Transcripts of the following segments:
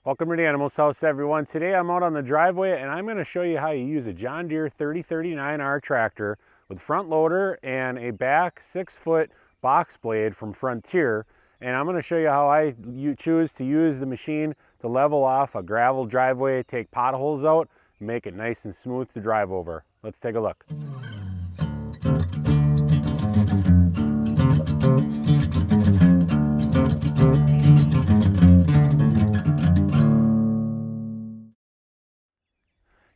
Welcome to the Animals House, everyone. Today I'm out on the driveway and I'm going to show you how you use a John Deere 3039R tractor with front loader and a back 6-foot box blade from Frontier. And I'm going to show you how I choose to use the machine to level off a gravel driveway, take potholes out, and make it nice and smooth to drive over. Let's take a look.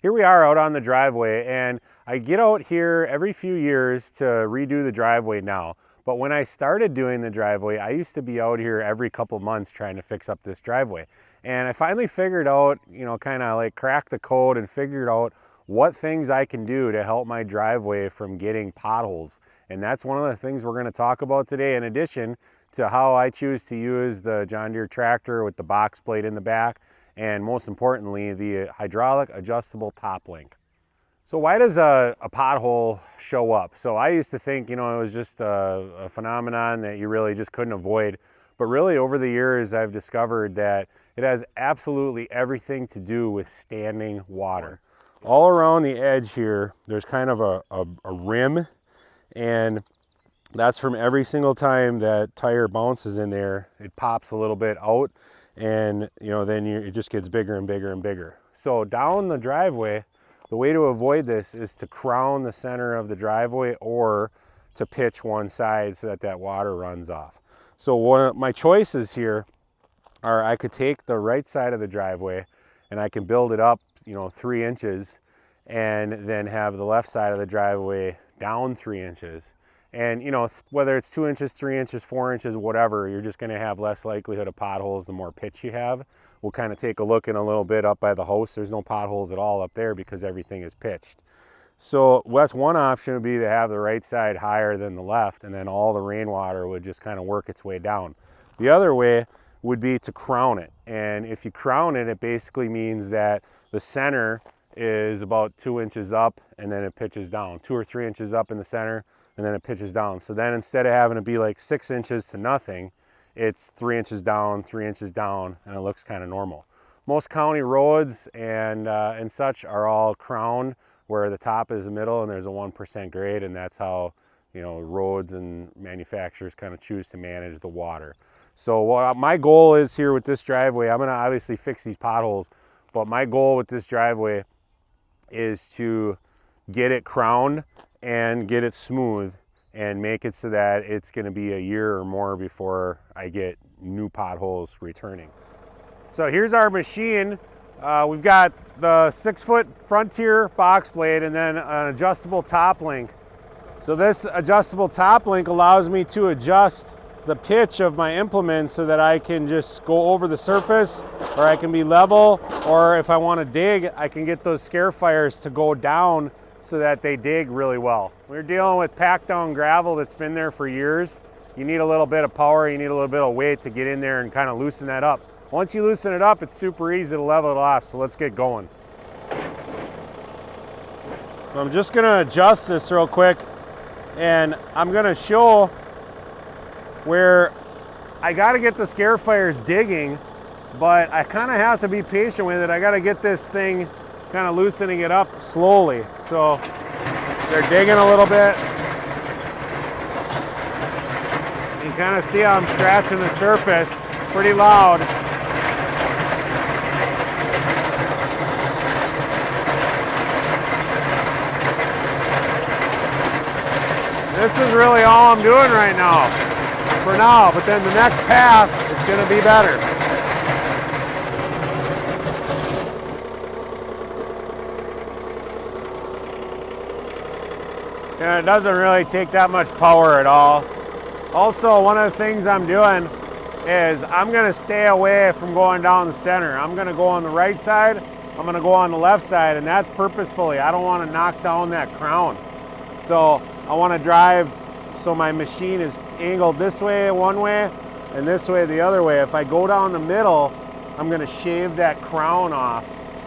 Here we are out on the driveway, and I get out here every few years to redo the driveway now. But when I started doing the driveway, I used to be out here every couple months trying to fix up this driveway. And I finally figured out, kind of like cracked the code and figured out what things I can do to help my driveway from getting potholes. And that's one of the things we're going to talk about today, in addition to how I choose to use the John Deere tractor with the box plate in the back, and most importantly, the hydraulic adjustable top link. So why does a pothole show up? So I used to think, it was just a phenomenon that you really just couldn't avoid. But really over the years, I've discovered that it has absolutely everything to do with standing water. All around the edge here, there's kind of a rim, and that's from every single time that tire bounces in there, it pops a little bit out. And then it just gets bigger and bigger and bigger. So down the driveway, the way to avoid this is to crown the center of the driveway or to pitch one side so that water runs off. So one of my choices here are I could take the right side of the driveway and I can build it up 3 inches, and then have the left side of the driveway down 3 inches. And whether it's 2 inches, 3 inches, 4 inches, whatever, you're just going to have less likelihood of potholes the more pitch you have. We'll kind of take a look in a little bit up by the house. There's no potholes at all up there because everything is pitched. So that's one option, would be to have the right side higher than the left, and then all the rainwater would just kind of work its way down. The other way would be to crown it. And if you crown it, it basically means that the center is about 2 inches up and then it pitches down, 2 or 3 inches up in the center, and then it pitches down. So then instead of having to be like 6 inches to nothing, it's 3 inches down, 3 inches down, and it looks kind of normal. Most county roads and such are all crowned, where the top is the middle and there's a 1% grade, and that's how roads and manufacturers kind of choose to manage the water. So what my goal is here with this driveway, I'm going to obviously fix these potholes, but my goal with this driveway is to get it crowned and get it smooth and make it so that it's going to be a year or more before I get new potholes returning. So here's our machine. We've got the 6-foot Frontier box blade and then an adjustable top link. So this adjustable top link allows me to adjust the pitch of my implement so that I can just go over the surface, or I can be level, or if I want to dig, I can get those scarifiers to go down so that they dig really well. We're dealing with packed down gravel that's been there for years. You need a little bit of power, you need a little bit of weight to get in there and kind of loosen that up. Once you loosen it up, it's super easy to level it off, so let's get going. So I'm just gonna adjust this real quick, and I'm gonna show where I gotta get the scarifiers digging, but I kind of have to be patient with it. I gotta get this thing kind of loosening it up slowly. So they're digging a little bit. You can kind of see how I'm scratching the surface pretty loud. This is really all I'm doing right now, for now, but then the next pass, it's gonna be better. And it doesn't really take that much power at all. Also, one of the things I'm doing is I'm gonna stay away from going down the center. I'm gonna go on the right side, I'm gonna go on the left side, and that's purposefully. I don't wanna knock down that crown. So I wanna drive so my machine is angled this way one way and this way the other way. If I go down the middle, I'm gonna shave that crown off,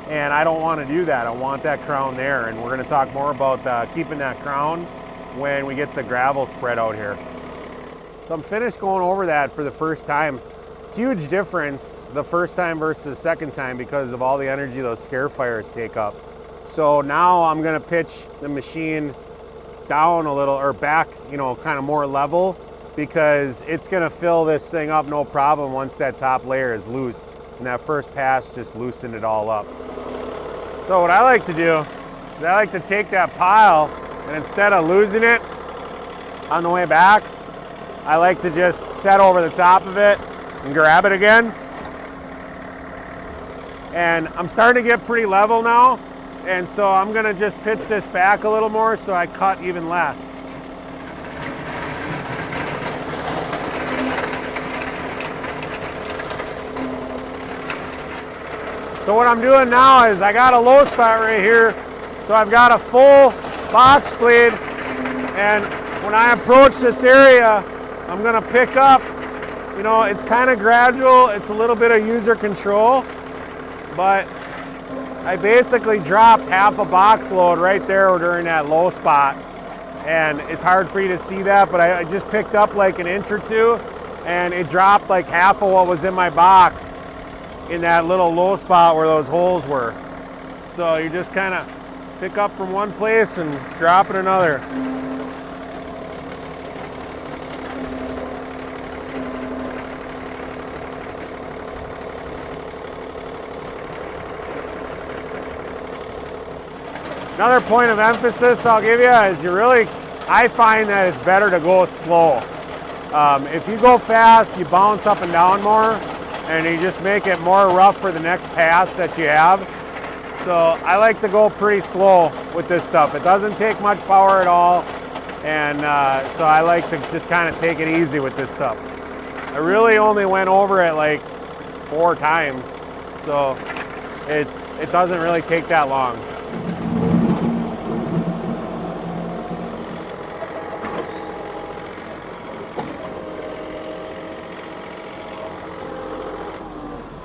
and I don't want to do that. I want that crown there, and we're going to talk more about keeping that crown when we get the gravel spread out here. So I'm finished going over that for the first time. huge difference the first time versus the second time because of all the energy those scarifiers take up. So now I'm gonna pitch the machine down a little, or back, you know, kind of more level, because it's gonna fill this thing up no problem once that top layer is loose. And that first pass just loosened it all up. So what I like to do is I like to take that pile, and instead of losing it on the way back, I like to just set over the top of it and grab it again. And I'm starting to get pretty level now, and so I'm gonna just pitch this back a little more so I cut even less. So what I'm doing now is I got a low spot right here, so I've got a full box blade, and when I approach this area, I'm gonna pick up, you know, it's kind of gradual, it's a little bit of user control, but I basically dropped half a box load right there during that low spot, and it's hard for you to see that, but I just picked up like an inch or two, and it dropped like half of what was in my box in that little low spot where those holes were. So you just kind of pick up from one place and drop in another. Another point of emphasis I'll give you is I find that it's better to go slow. If you go fast, you bounce up and down more, and you just make it more rough for the next pass that you have. So I like to go pretty slow with this stuff. It doesn't take much power at all, and so I like to just kind of take it easy with this stuff. I really only went over it like 4 times, so it doesn't really take that long.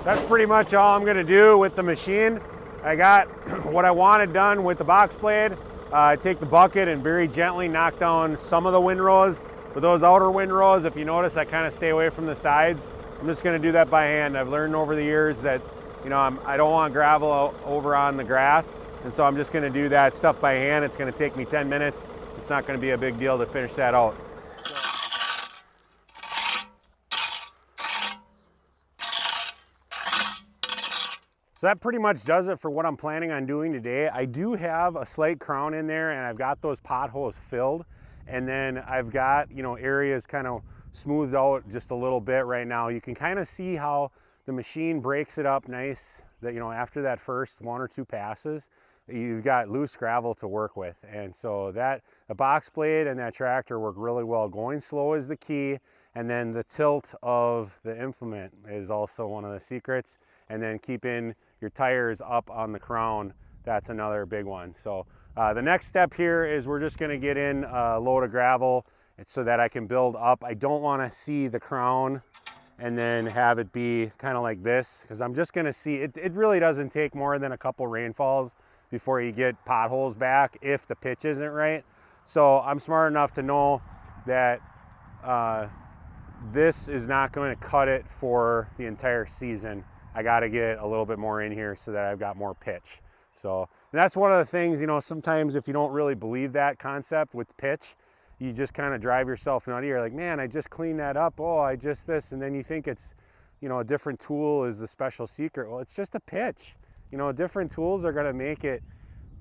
That's pretty much all I'm gonna do with the machine. I got what I wanted done with the box blade. I take the bucket and very gently knock down some of the windrows. But those outer windrows, if you notice, I kind of stay away from the sides. I'm just gonna do that by hand. I've learned over the years that, you know, I don't want gravel over on the grass. And so I'm just gonna do that stuff by hand. It's gonna take me 10 minutes. It's not gonna be a big deal to finish that out. So that pretty much does it for what I'm planning on doing today. I do have a slight crown in there, and I've got those potholes filled, and then I've got, you know, areas kind of smoothed out just a little bit right now. You can kind of see how the machine breaks it up nice, that, you know, after that first 1 or 2 passes, you've got loose gravel to work with. And so that the box blade and that tractor work really well. Going slow is the key, and then the tilt of the implement is also one of the secrets, and then keeping your tires up on the crown, that's another big one. So the next step here is we're just gonna get in a load of gravel so that I can build up. I don't wanna see the crown and then have it be kind of like this, because I'm just gonna see, it really doesn't take more than a couple rainfalls before you get potholes back if the pitch isn't right. So I'm smart enough to know that this is not going to cut it for the entire season. I got to get a little bit more in here so that I've got more pitch. So that's one of the things, you know, sometimes if you don't really believe that concept with pitch, you just kind of drive yourself nutty. You're like, man, I just cleaned that up. Oh, I just this. And then you think it's, you know, a different tool is the special secret. Well, it's just a pitch. You know, different tools are going to make it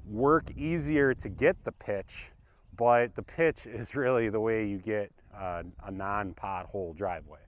work easier to get the pitch, but the pitch is really the way you get a non-pothole driveway.